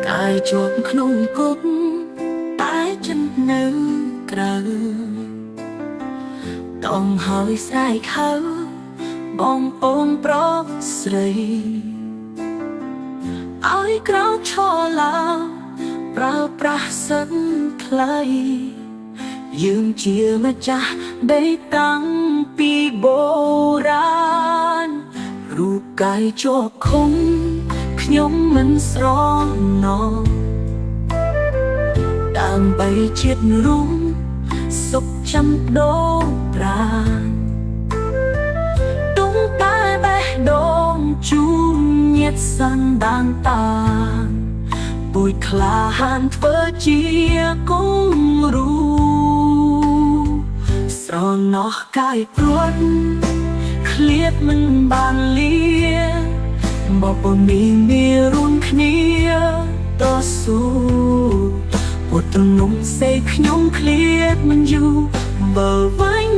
កាយជាប់ក្នុងគុកតែចិត្តនៅក្រៅต้องហើយស្រែកហៅបងប្អូនប្រុសស្រីឲ្យក្រោកឈរឡើងប្រើប្រាស់សិនខ្លីយើងជាម្ចាស់ដីតាំងពីបុរាណរូបកាយជាប់ឃុំខ្ញុំមិនស្រណោដើម្បីជាតិរួមសុខចាំដូរប្រាណទុំតែបេះដូងជូនញាតិសន្តានតាពួយក្លាហានធ្វើជាគំរូស្រណោះកាយព្រួនឃ្លាតមិនបានលាបបមានរួមគ្នាតស៊ូពុទ្ធនំសេខ្ញុំឃ្លាតមិនយូរបើវិញ